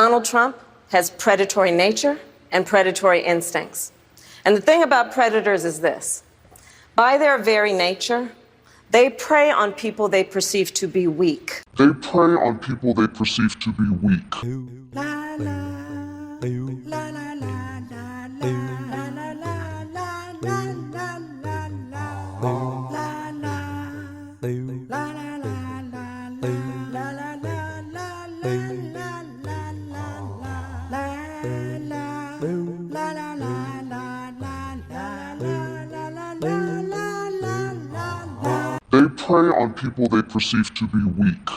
Donald Trump has predatory nature and predatory instincts. And the thing about predators is this: by their very nature, they prey on people they perceive to be weak. They prey on people they perceive to be weak. They prey on people they perceive to be weak.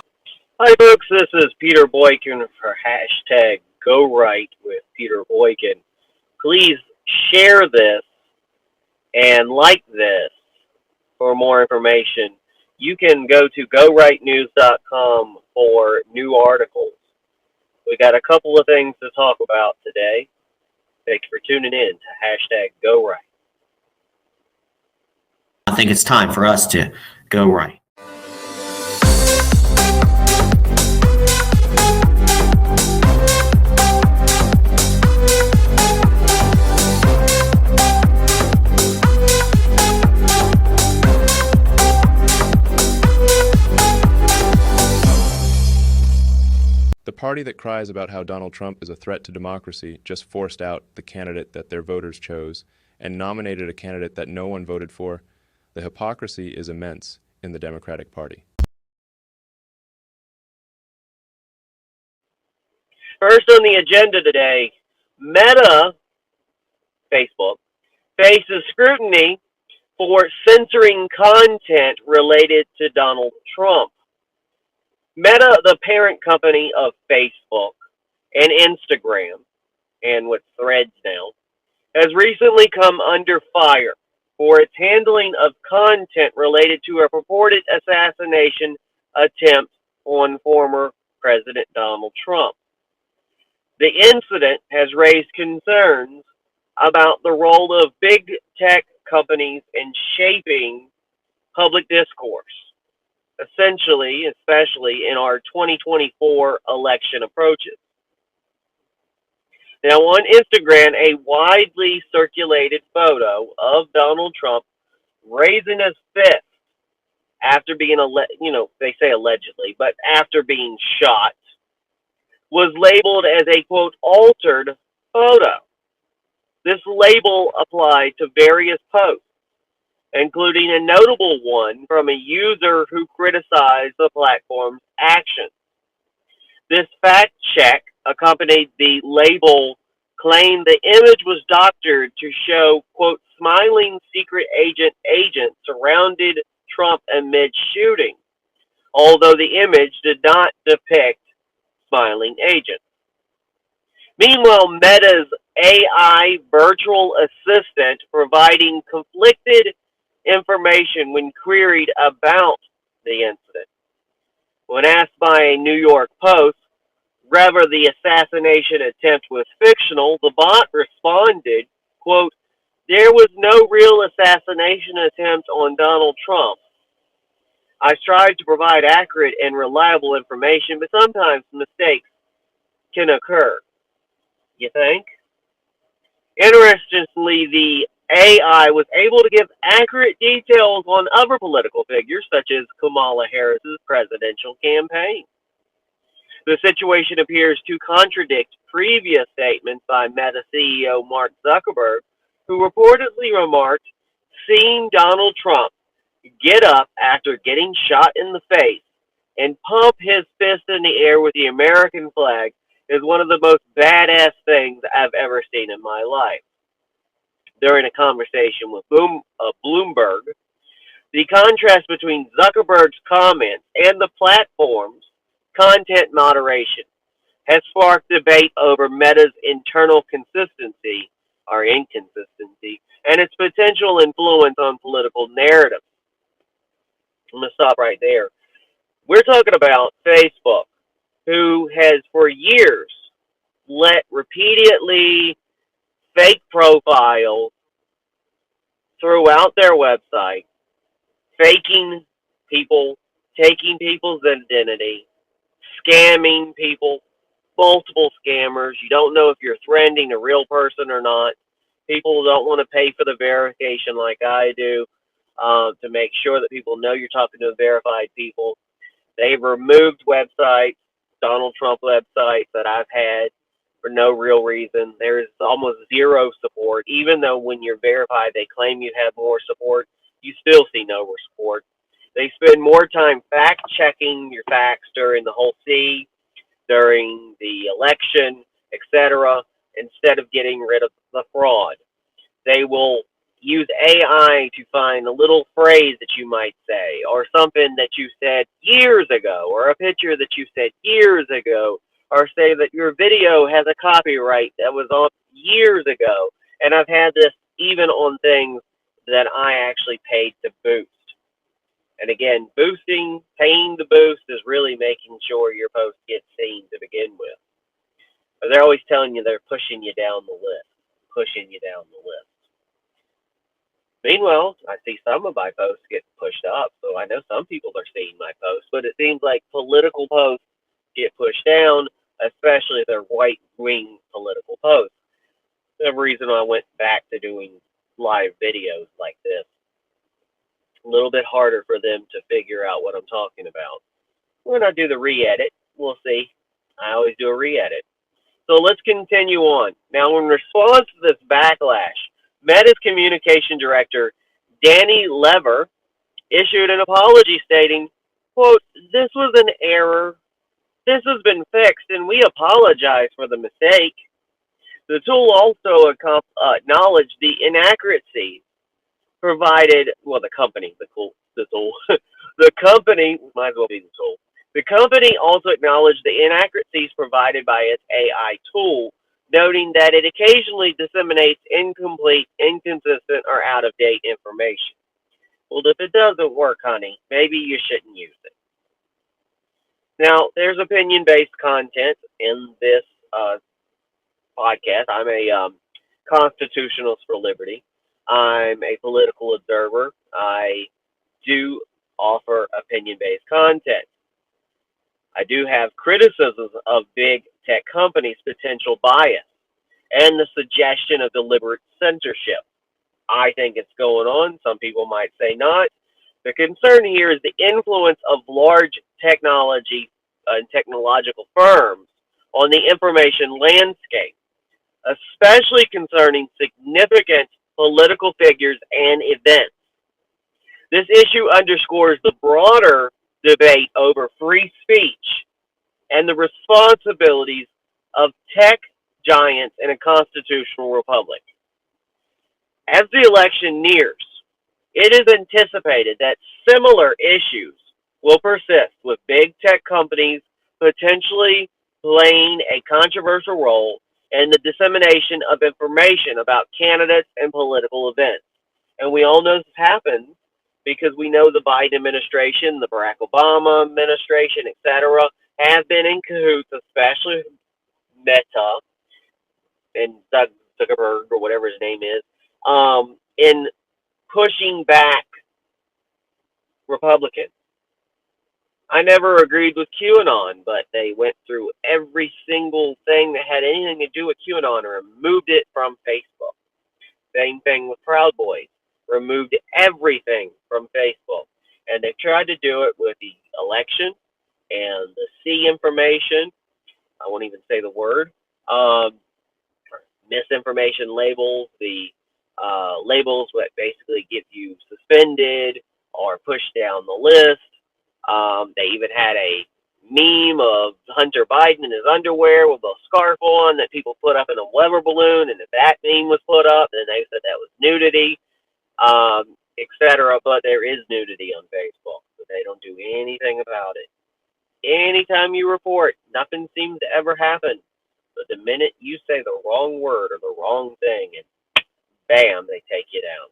Hi folks, this is Peter Boykin for hashtag Go Right with Peter Boykin. Please share this and like this for more information. You can go to gorightnews.com for new articles. We got a couple of things to talk about today. Thanks for tuning in to hashtag Go Right. I think it's time for us to go right. The party that cries about how Donald Trump is a threat to democracy just forced out the candidate that their voters chose and nominated a candidate that no one voted for. The hypocrisy is immense in the Democratic Party. First on the agenda today, Meta, Facebook, faces scrutiny for censoring content related to Donald Trump. Meta, the parent company of Facebook and Instagram, and with Threads now, has recently come under fire for its handling of content related to a purported assassination attempt on former President Donald Trump. The incident has raised concerns about the role of big tech companies in shaping public discourse, especially in our 2024 election approaches. Now, on Instagram, a widely circulated photo of Donald Trump raising his fist after being, they say allegedly, but after being shot, was labeled as a, quote, altered photo. This label applied to various posts, including a notable one from a user who criticized the platform's actions. This fact check accompanied the label claimed the image was doctored to show, quote, smiling secret agent surrounded Trump amid shooting, although the image did not depict smiling agents. Meanwhile, Meta's AI virtual assistant providing conflicted information when queried about the incident. When asked by a New York Post whether the assassination attempt was fictional, the bot responded, quote, there was no real assassination attempt on Donald Trump. I strive to provide accurate and reliable information, but sometimes mistakes can occur. You think? Interestingly, the AI was able to give accurate details on other political figures, such as Kamala Harris's presidential campaign. The situation appears to contradict previous statements by Meta CEO Mark Zuckerberg, who reportedly remarked, seeing Donald Trump get up after getting shot in the face and pump his fist in the air with the American flag is one of the most badass things I've ever seen in my life. During a conversation with Bloomberg, the contrast between Zuckerberg's comments and the platform's content moderation has sparked debate over Meta's internal consistency or inconsistency and its potential influence on political narratives. I'm going to stop right there. We're talking about Facebook, who has for years let repeatedly fake profiles throughout their website, faking people, taking people's identity, scamming people, multiple scammers. You don't know if you're threatening a real person or not. People don't want to pay for the verification like I do, to make sure that people know you're talking to verified people. They've removed websites, Donald Trump websites that I've had for no real reason. There's almost zero support. Even though when you're verified, they claim you have more support, you still see no support. They spend more time fact-checking your facts during the whole C, during the election, etc., instead of getting rid of the fraud. They will use AI to find a little phrase that you might say, or something that you said years ago, or a picture that you said years ago, or say that your video has a copyright that was on years ago. And I've had this even on things that I actually paid to boost. And again, paying the boost is really making sure your post gets seen to begin with. But they're always telling you they're pushing you down the list, pushing you down the list. Meanwhile, I see some of my posts get pushed up, so I know some people are seeing my posts, but it seems like political posts get pushed down, especially if they're right-wing political posts. The reason I went back to doing live videos like this. A little bit harder for them to figure out what I'm talking about. When I do the re-edit, we'll see. I always do a re-edit. So let's continue on. Now, in response to this backlash, Meta's communication director, Danny Lever, issued an apology stating, quote, "This was an error. This has been fixed, and we apologize for the mistake." The tool also acknowledged the inaccuracies provided, well, the company, the tool, the company, might as well be the tool. The company also acknowledged the inaccuracies provided by its AI tool, noting that it occasionally disseminates incomplete, inconsistent, or out-of-date information. Well, if it doesn't work, honey, maybe you shouldn't use it. Now, there's opinion-based content in this podcast. I'm a constitutionalist for liberty. I'm a political observer. I do offer opinion-based content. I do have criticisms of big tech companies' potential bias and the suggestion of deliberate censorship. I think it's going on. Some people might say not. The concern here is the influence of large technology and technological firms on the information landscape, especially concerning significant political figures and events. This issue underscores the broader debate over free speech and the responsibilities of tech giants in a constitutional republic. As the election nears, it is anticipated that similar issues will persist, with big tech companies potentially playing a controversial role in the dissemination of information about candidates and political events. And we all know this happens because we know the Biden administration, the Barack Obama administration, etc., have been in cahoots, especially Meta and Doug Zuckerberg, or whatever his name is, in pushing back Republicans. I never agreed with QAnon, but they went through every single thing that had anything to do with QAnon and removed it from Facebook. Same thing with Proud Boys. Removed everything from Facebook. And they tried to do it with the election and the C information. I won't even say the word. Misinformation labels, the labels that basically get you suspended or pushed down the list. They even had a meme of Hunter Biden in his underwear with a scarf on that people put up in a weather balloon, and if that meme was put up, then they said that was nudity, etc. But there is nudity on Facebook, but they don't do anything about it. Anytime you report, nothing seems to ever happen. But the minute you say the wrong word or the wrong thing, and bam, they take you down.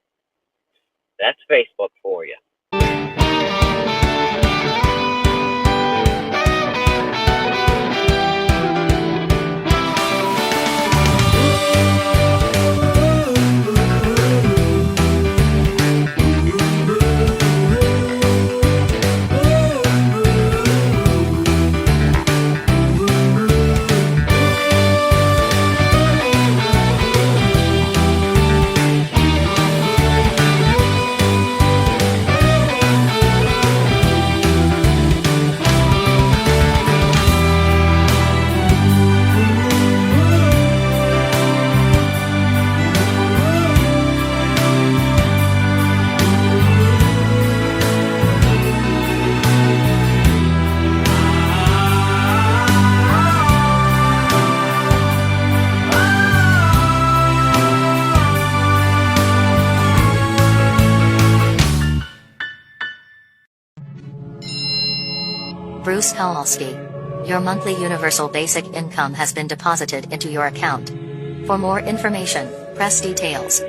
That's Facebook for you. Skalski. Your monthly universal basic income has been deposited into your account. For more information, press details.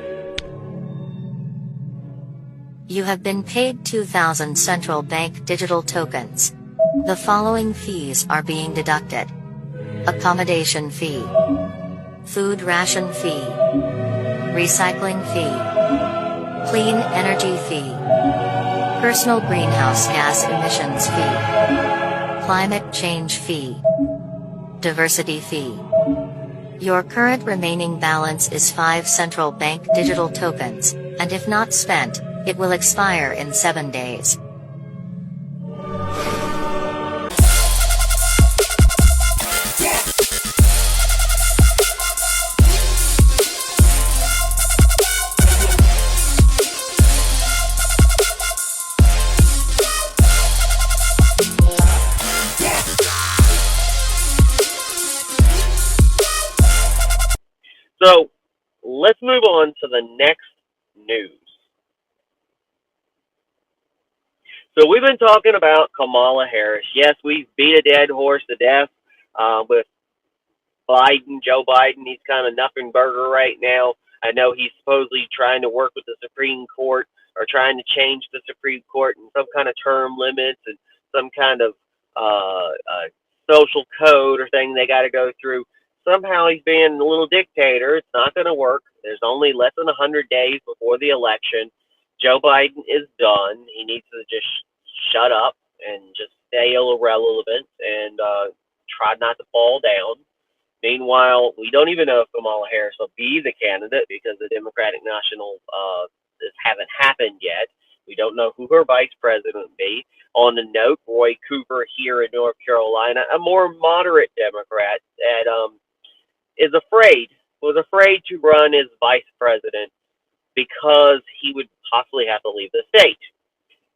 You have been paid 2,000 central bank digital tokens. The following fees are being deducted: accommodation fee, food ration fee, recycling fee, clean energy fee, personal greenhouse gas emissions fee, climate change fee, diversity fee. Your current remaining balance is 5 central bank digital tokens, and if not spent, it will expire in 7 days. So let's move on to the next news. So we've been talking about Kamala Harris. Yes, we've beat a dead horse to death with Biden, Joe Biden. He's kind of nothing burger right now. I know he's supposedly trying to work with the Supreme Court or trying to change the Supreme Court and some kind of term limits and some kind of social code or thing they got to go through. Somehow he's being a little dictator. It's not going to work. There's only less than 100 days before the election. Joe Biden is done. He needs to just shut up and just stay irrelevant and try not to fall down. Meanwhile, we don't even know if Kamala Harris will be the candidate because the Democratic National haven't happened yet. We don't know who her vice president will be. On the note, Roy Cooper here in North Carolina, a more moderate Democrat that was afraid to run as vice president because he would possibly have to leave the state.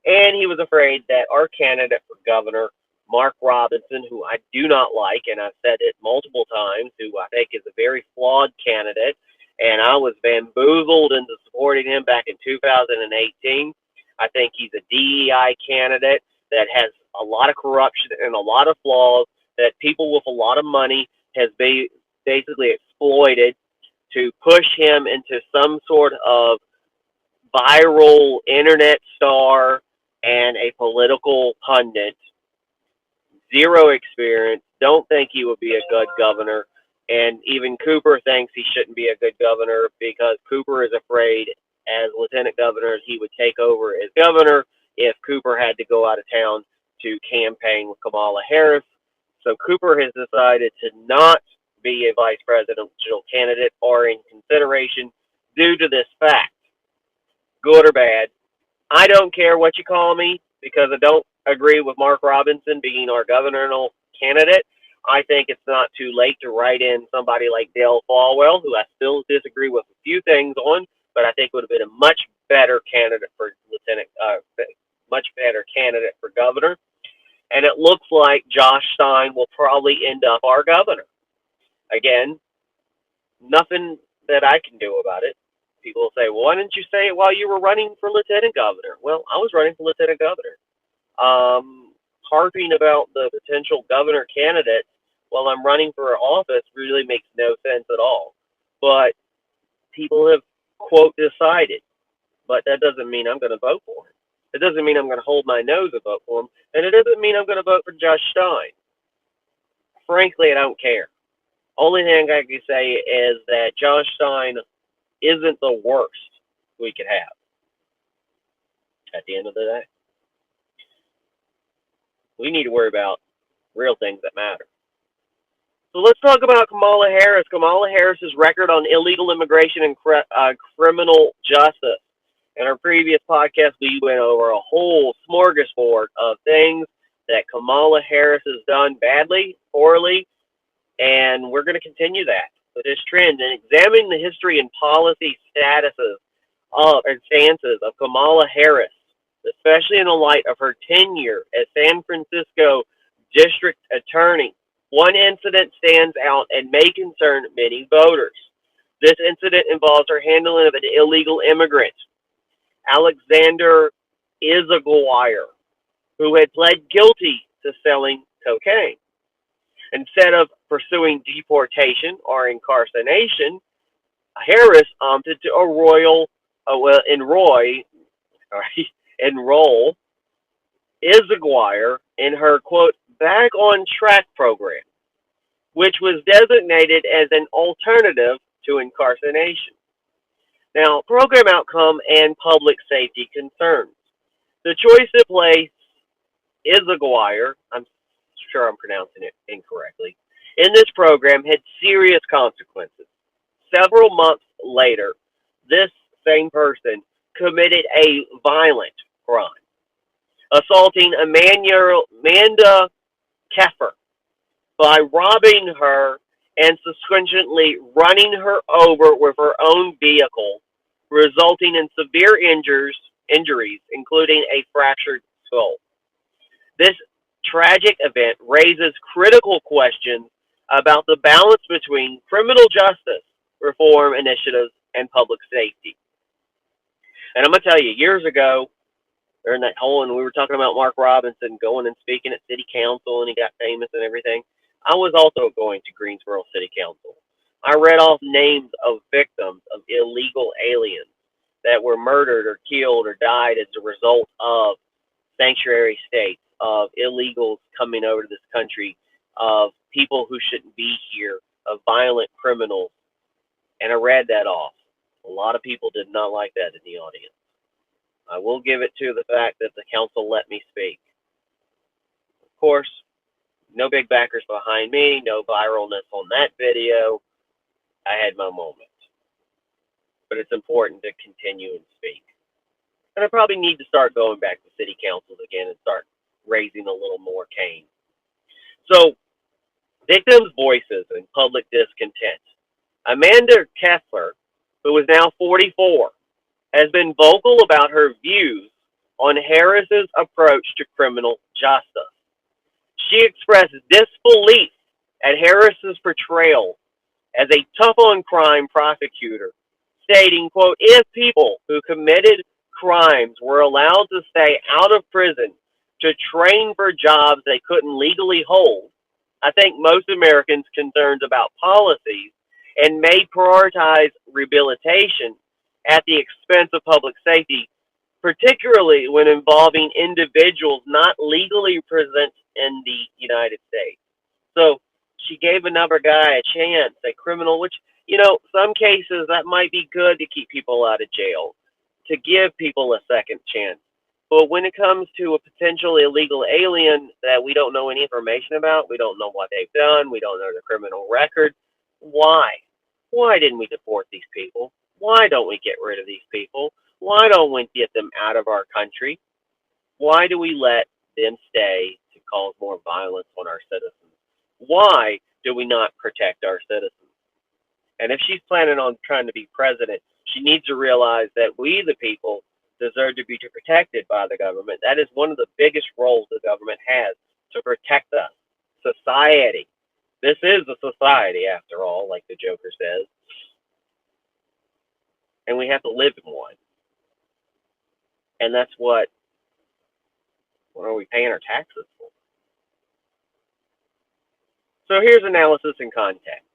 And he was afraid that our candidate for governor, Mark Robinson, who I do not like, and I've said it multiple times, who I think is a very flawed candidate, and I was bamboozled into supporting him back in 2018. I think he's a DEI candidate that has a lot of corruption and a lot of flaws that people with a lot of money has basically exploited to push him into some sort of viral internet star and a political pundit. Zero experience. Don't think he would be a good governor. And even Cooper thinks he shouldn't be a good governor because Cooper is afraid as lieutenant governor he would take over as governor if Cooper had to go out of town to campaign with Kamala Harris. So Cooper has decided to not be a vice presidential candidate or in consideration due to this fact. Good or bad, I don't care what you call me because I don't agree with Mark Robinson being our governorial candidate. I think it's not too late to write in somebody like Dale Falwell, who I still disagree with a few things on, but I think would have been a much better candidate for governor. And it looks like Josh Stein will probably end up our governor. Again, nothing that I can do about it. People say, well, why didn't you say it while you were running for lieutenant governor? Well, I was running for lieutenant governor. Harping about the potential governor candidates while I'm running for office really makes no sense at all. But people have, quote, decided. But that doesn't mean I'm going to vote for him. It doesn't mean I'm going to hold my nose and vote for him. And it doesn't mean I'm going to vote for Josh Stein. Frankly, I don't care. Only thing I can say is that Josh Stein isn't the worst we could have at the end of the day. We need to worry about real things that matter. So let's talk about Kamala Harris. Kamala Harris's record on illegal immigration and criminal justice. In our previous podcast, we went over a whole smorgasbord of things that Kamala Harris has done badly, poorly, and we're going to continue that with this trend and examine the history and policy statuses and stances of Kamala Harris, especially in the light of her tenure as San Francisco District Attorney. One incident stands out and may concern many voters. This incident involves her handling of an illegal immigrant, Alexander Izaguirre, who had pled guilty to selling cocaine. Instead of pursuing deportation or incarceration, Harris opted to enroll Izaguirre in her, quote, back on track program, which was designated as an alternative to incarceration. Now, program outcome and public safety concerns. The choice to place Izaguirre, I'm sure I'm pronouncing it incorrectly, in this program had serious consequences. Several months later, this same person committed a violent crime, assaulting Amanda Keffer by robbing her and subsequently running her over with her own vehicle, resulting in severe injuries, including a fractured skull. This tragic event raises critical questions about the balance between criminal justice reform initiatives and public safety. And I'm going to tell you, years ago, during that whole, and we were talking about Mark Robinson going and speaking at city council, and he got famous and everything. I was also going to Greensboro City Council. I read off names of victims of illegal aliens that were murdered or killed or died as a result of sanctuary states, of illegals coming over to this country, of people who shouldn't be here, of violent criminals. And I read that off. A lot of people did not like that in the audience. I will give it to the fact that the council let me speak. Of course, no big backers behind me, no viralness on that video. I had my moment. But it's important to continue and speak. And I probably need to start going back to city councils again and start raising a little more cane. So, victims' voices and public discontent. Amanda Keffer, who is now 44, has been vocal about her views on Harris's approach to criminal justice. She expressed disbelief at Harris's portrayal as a tough-on-crime prosecutor, stating, quote, if people who committed crimes were allowed to stay out of prison to train for jobs they couldn't legally hold, I think most Americans' concerns about policies and may prioritize rehabilitation at the expense of public safety, particularly when involving individuals not legally present in the United States. So she gave another guy a chance, a criminal, which, some cases that might be good to keep people out of jail, to give people a second chance. But when it comes to a potential illegal alien that we don't know any information about, we don't know what they've done, we don't know their criminal record, why? Why didn't we deport these people? Why don't we get rid of these people? Why don't we get them out of our country? Why do we let them stay to cause more violence on our citizens? Why do we not protect our citizens? And if she's planning on trying to be president, she needs to realize that we, the people, deserve to be protected by the government. That is one of the biggest roles the government has, to protect us. Society. This is a society, after all, like the Joker says. And we have to live in one. And that's what are we paying our taxes for? So here's analysis and context.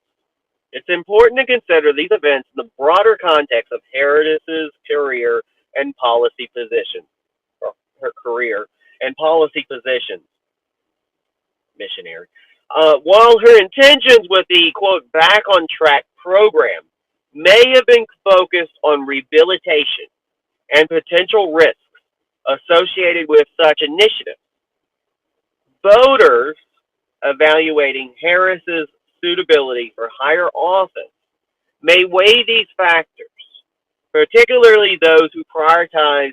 It's important to consider these events in the broader context of Harris's career and policy positions, or her career and policy positions. Missionary. While her intentions with the, quote, back on track program may have been focused on rehabilitation and potential risks associated with such initiatives, voters evaluating Harris's suitability for higher office may weigh these factors, particularly those who prioritize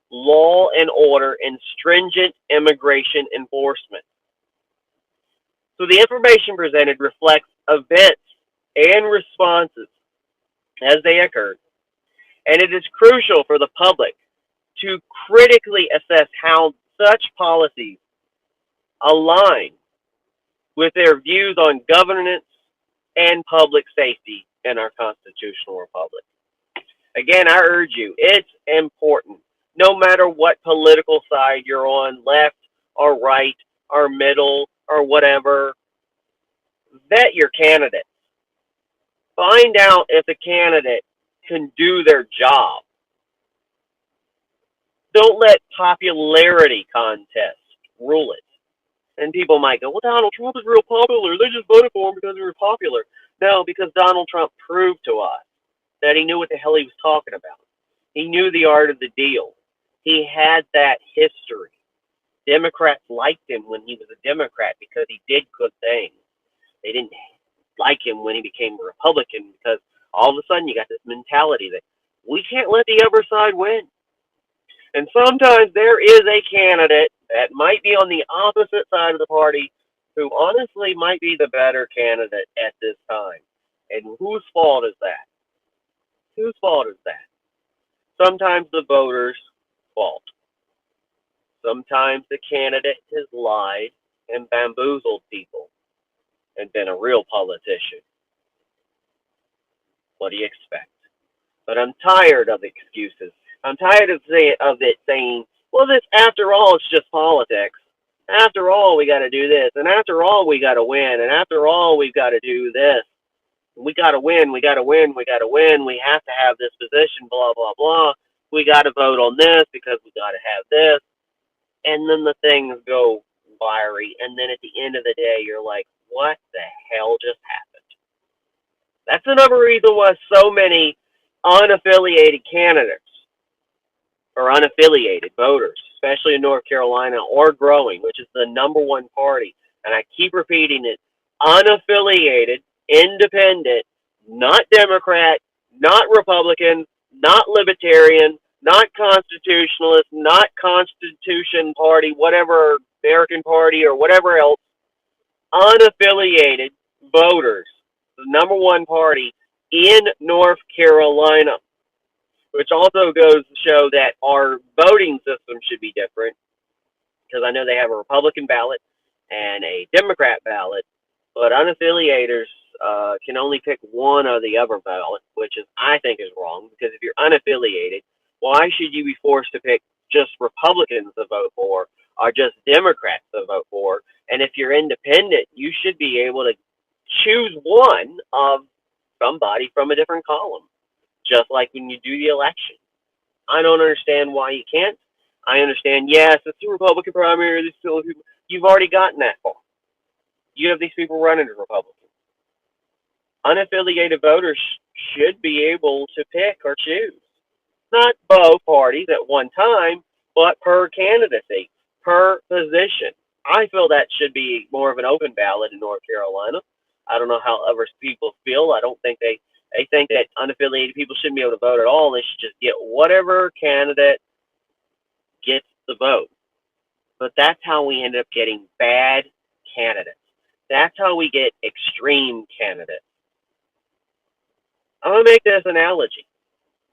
law and order and stringent immigration enforcement. So the information presented reflects events and responses as they occurred, and it is crucial for the public to critically assess how such policies align with their views on governance and public safety in our constitutional republic. Again, I urge you, it's important, no matter what political side you're on, left or right or middle or whatever, vet your candidate. Find out if the candidate can do their job. Don't let popularity contests rule it. And people might go, well, Donald Trump is real popular. They just voted for him because he was popular. No, because Donald Trump proved to us that he knew what the hell he was talking about. He knew the art of the deal. He had that history. Democrats liked him when he was a Democrat because he did good things. They didn't like him when he became a Republican because all of a sudden you got this mentality that we can't let the other side win. And sometimes there is a candidate that might be on the opposite side of the party who honestly might be the better candidate at this time. And whose fault is that? Whose fault is that? Sometimes the voters' fault. Sometimes the candidate has lied and bamboozled people and been a real politician. What do you expect? But I'm tired of excuses. I'm tired of it saying, well, this, after all, it's just politics. After all, we got to do this. And after all, we got to win. And after all, we've got to do this. We got to win. We got to win. We got to win. We have to have this position, blah, blah, blah. We got to vote on this because we got to have this. And then the things go wiry. And then at the end of the day, you're like, what the hell just happened? That's another reason why so many unaffiliated candidates or unaffiliated voters, especially in North Carolina, are growing, which is the number one party. And I keep repeating it, unaffiliated, independent, not Democrat, not Republican, not Libertarian, not Constitutionalist, not Constitution Party, whatever, American Party or whatever else, unaffiliated voters, the number one party in North Carolina, which also goes to show that our voting system should be different, because I know they have a Republican ballot and a Democrat ballot, but unaffiliators can only pick one or the other ballot, which is, I think, is wrong, because if you're unaffiliated, why should you be forced to pick just Republicans to vote for or just Democrats to vote for? And if you're independent, you should be able to choose one of somebody from a different column, just like when you do the election. I don't understand why you can't. I understand, yes, it's a Republican primary, these still people. You've already gotten that far. You have these people running as Republicans. Unaffiliated voters should be able to pick or choose. Not both parties at one time, but per candidacy, per position. I feel that should be more of an open ballot in North Carolina. I don't know how other people feel. I don't think they think that unaffiliated people shouldn't be able to vote at all. They should just get whatever candidate gets the vote. But that's how we end up getting bad candidates. That's how we get extreme candidates. I'm going to make this analogy.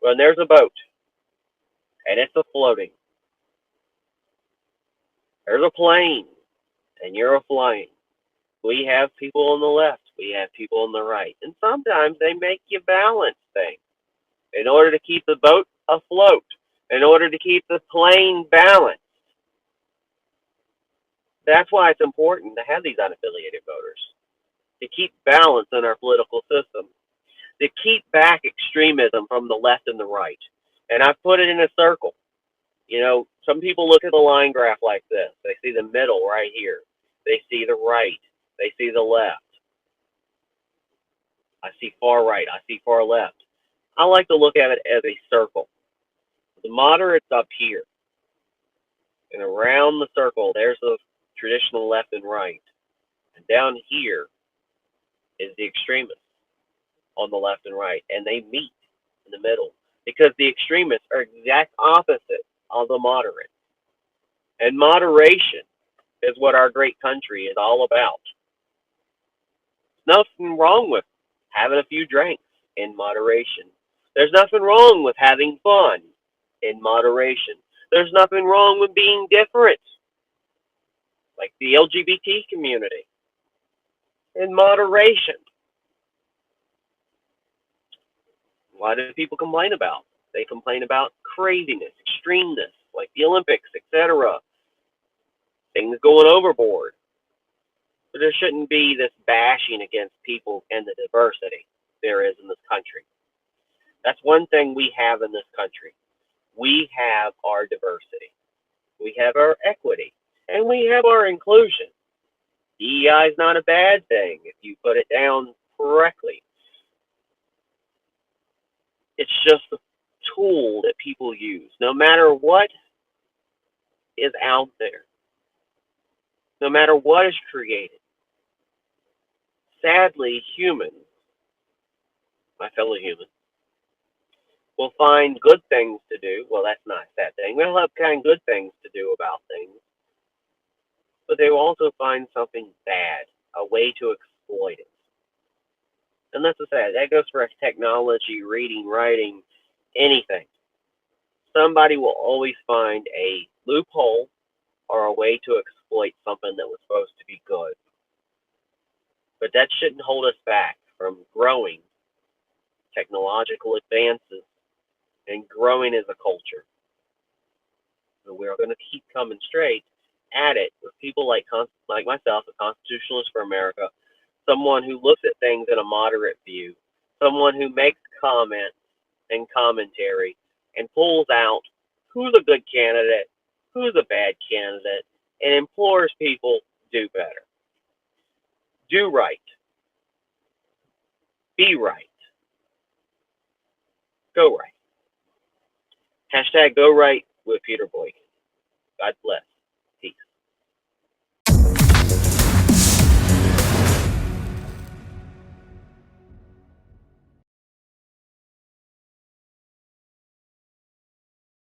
When there's a boat and it's floating, there's a plane and you're flying. We have people on the left. We have people on the right. And sometimes they make you balance things in order to keep the boat afloat, in order to keep the plane balanced. That's why it's important to have these unaffiliated voters, to keep balance in our political system, to keep back extremism from the left and the right. And I've put it in a circle. You know, some people look at the line graph like this. They see the middle right here. They see the right. They see the left. I see far right. I see far left. I like to look at it as a circle. The moderate's up here. And around the circle, there's the traditional left and right. And down here is the extremists on the left and right. And they meet in the middle, because the extremists are exact opposite of the moderate. And moderation is what our great country is all about. There's nothing wrong with having a few drinks in moderation. There's nothing wrong with having fun in moderation. There's nothing wrong with being different, like the LGBT community, in moderation. What do people complain about? They complain about craziness, extremeness, like the Olympics, etc. Things going overboard. But there shouldn't be this bashing against people and the diversity there is in this country. That's one thing we have in this country. We have our diversity. We have our equity. And we have our inclusion. DEI is not a bad thing if you put it down correctly. It's just a tool that people use. No matter what is out there, no matter what is created, sadly, humans, my fellow humans, will find good things to do. Well, that's not a sad thing. They'll have kind of good things to do about things. But they will also find something bad, a way to exploit it. And that's sad. That goes for technology, reading, writing, anything. Somebody will always find a loophole or a way to exploit something that was supposed to be good. But that shouldn't hold us back from growing technological advances and growing as a culture. And we're going to keep coming straight at it with people like myself, a constitutionalist for America, someone who looks at things in a moderate view, someone who makes comments and commentary and pulls out who's a good candidate, who's a bad candidate, and implores people do better. Do right. Be right. Go right. Hashtag go right with Peter Boykin. God bless.